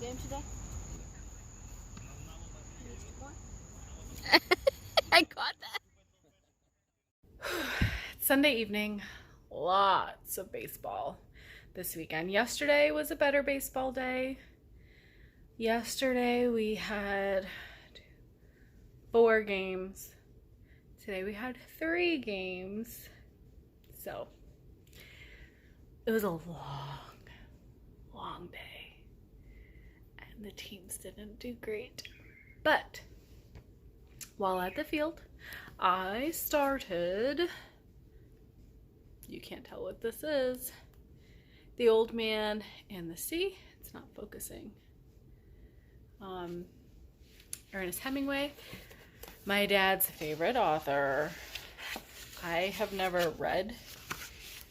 game today? I got that. Sunday evening, lots of baseball this weekend. Yesterday was a better baseball day. Yesterday we had 4 games. Today we had 3 games. So it was a long day. And the teams didn't do great. But while at the field, I started, you can't tell what this is, The Old Man and the Sea. It's not focusing. Ernest Hemingway, my dad's favorite author. I have never read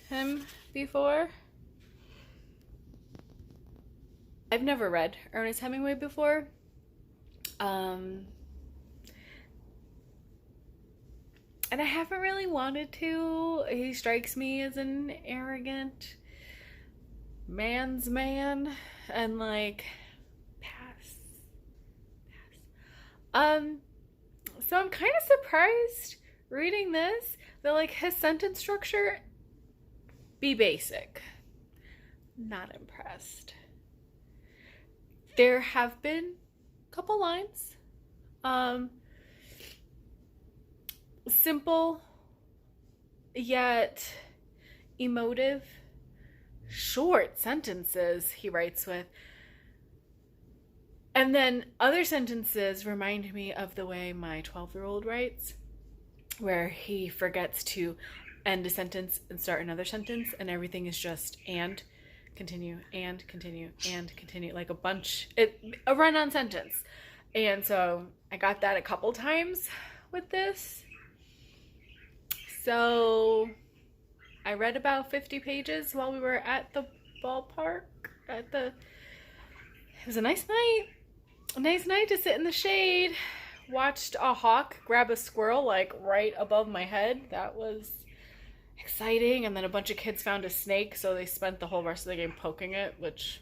him before. I've never read Ernest Hemingway before. And I haven't really wanted to. He strikes me as an arrogant man's man, and like pass. So I'm kind of surprised reading this that like his sentence structure be basic. Not impressed. There have been a couple lines. Simple yet emotive, short sentences he writes with. And then other sentences remind me of the way my 12-year-old writes, where he forgets to end a sentence and start another sentence, and everything is just and continue, and continue, and continue, like a run-on sentence. And so I got that a couple times with this. So I read about 50 pages while we were at the ballpark. It was a nice night. A nice night to sit in the shade. Watched a hawk grab a squirrel like right above my head. That was exciting. And then a bunch of kids found a snake, so they spent the whole rest of the game poking it, which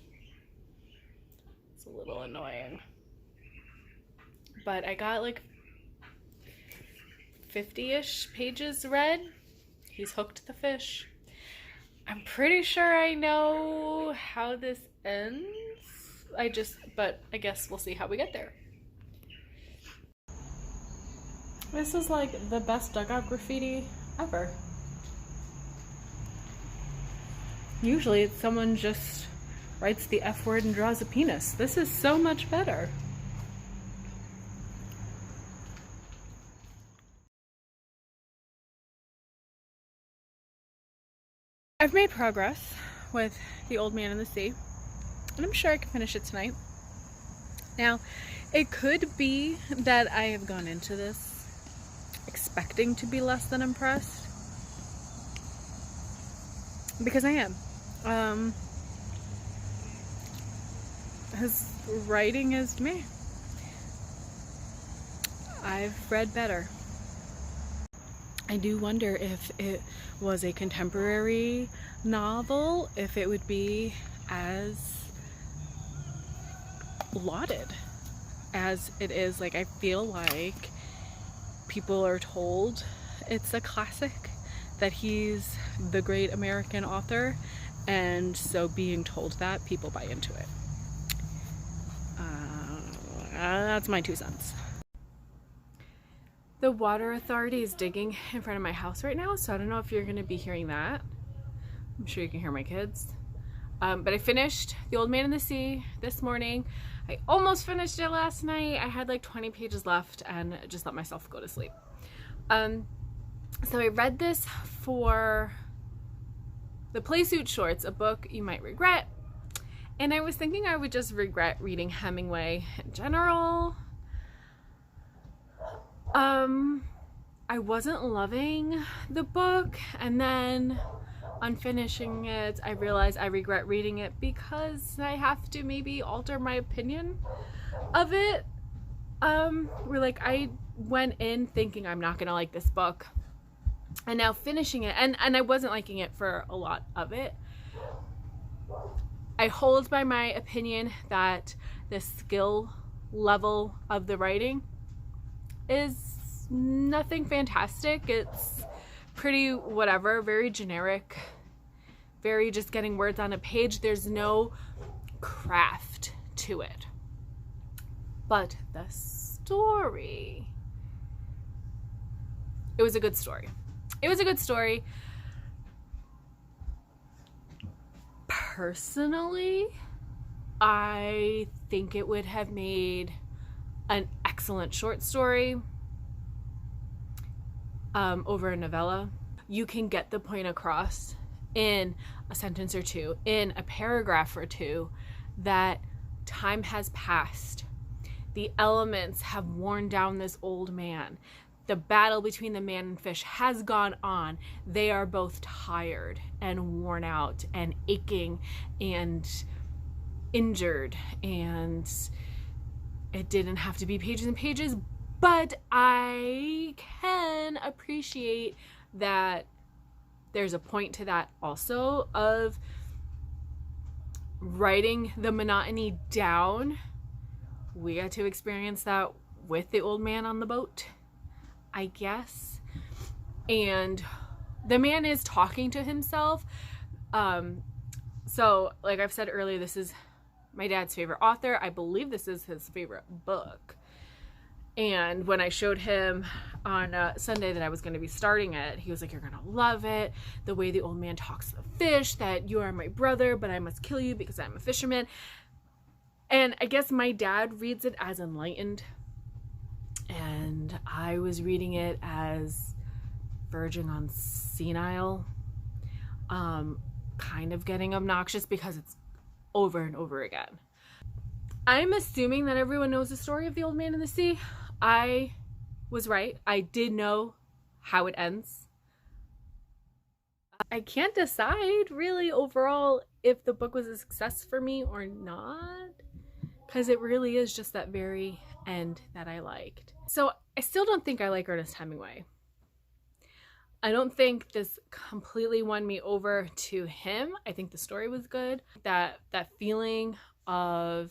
is a little annoying. But I got like 50-ish pages read. He's hooked the fish. I'm pretty sure I know how this ends. But I guess we'll see how we get there. This is like the best dugout graffiti ever. Usually it's someone just writes the F word and draws a penis. This is so much better. I've made progress with The Old Man and the Sea, and I'm sure I can finish it tonight. Now, it could be that I have gone into this expecting to be less than impressed, because I am. His writing is meh. I've read better. I do wonder if it was a contemporary novel, if it would be as lauded as it is. Like, I feel like people are told it's a classic, that he's the great American author, and so being told that, people buy into it. That's my 2 cents. The water authority is digging in front of my house right now, so I don't know if you're going to be hearing that. I'm sure you can hear my kids. But I finished The Old Man and the Sea this morning. I almost finished it last night. I had like 20 pages left and just let myself go to sleep. So I read this for the Playsuit shorts, a book you might regret. And I was thinking I would just regret reading Hemingway in general. I wasn't loving the book, and then on finishing it, I realized I regret reading it because I have to maybe alter my opinion of it. I went in thinking I'm not gonna like this book, and now finishing it, and I wasn't liking it for a lot of it. I hold by my opinion that the skill level of the writing is nothing fantastic. It's pretty whatever, very generic, very just getting words on a page. There's no craft to it. But the story, it was a good story. It was a good story. Personally, I think it would have made an excellent short story over a novella. You can get the point across in a sentence or two, in a paragraph or two, that time has passed. The elements have worn down this old man. The battle between the man and fish has gone on. They are both tired and worn out and aching and injured, and it didn't have to be pages and pages, but I can appreciate that there's a point to that also, of writing the monotony down. We got to experience that with the old man on the boat, I guess. And the man is talking to himself. So like I've said earlier, this is my dad's favorite author. I believe this is his favorite book. And when I showed him on Sunday that I was going to be starting it, he was like, "You're going to love it. The way the old man talks to the fish, that you are my brother, but I must kill you because I'm a fisherman." And I guess my dad reads it as enlightened, and I was reading it as verging on senile, kind of getting obnoxious because it's over and over again. I'm assuming that everyone knows the story of the old man in the sea. I was right. I did know how it ends. I can't decide really overall if the book was a success for me or not, because it really is just that very end that I liked. So I still don't think I like Ernest Hemingway. I don't think this completely won me over to him. I think the story was good. That feeling of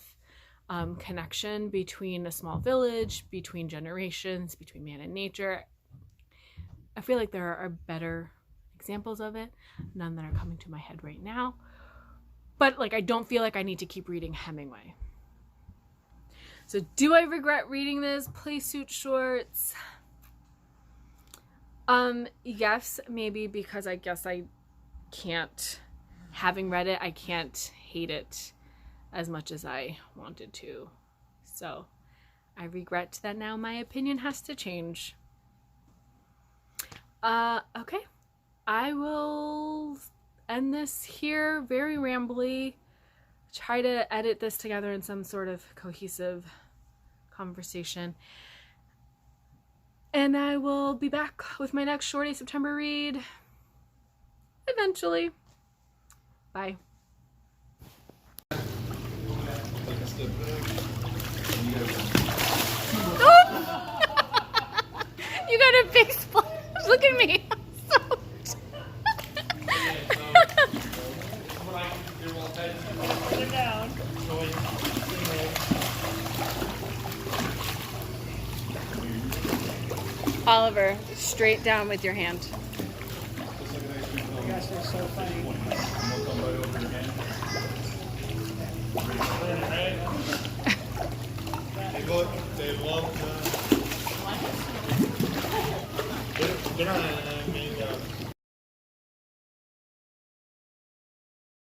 connection between a small village, between generations, between man and nature. I feel like there are better examples of it, none that are coming to my head right now. But like, I don't feel like I need to keep reading Hemingway. So do I regret reading this Playsuit shorts? Yes, maybe, because I guess I can't, having read it, I can't hate it as much as I wanted to. So I regret that now my opinion has to change. Okay. I will end this here, very rambly. Try to edit this together in some sort of cohesive conversation. And I will be back with my next Shorty September read eventually. Bye. You got a big splash. Look at me. Put it down. Oliver, straight down with your hand. You guys are so funny. They love they're not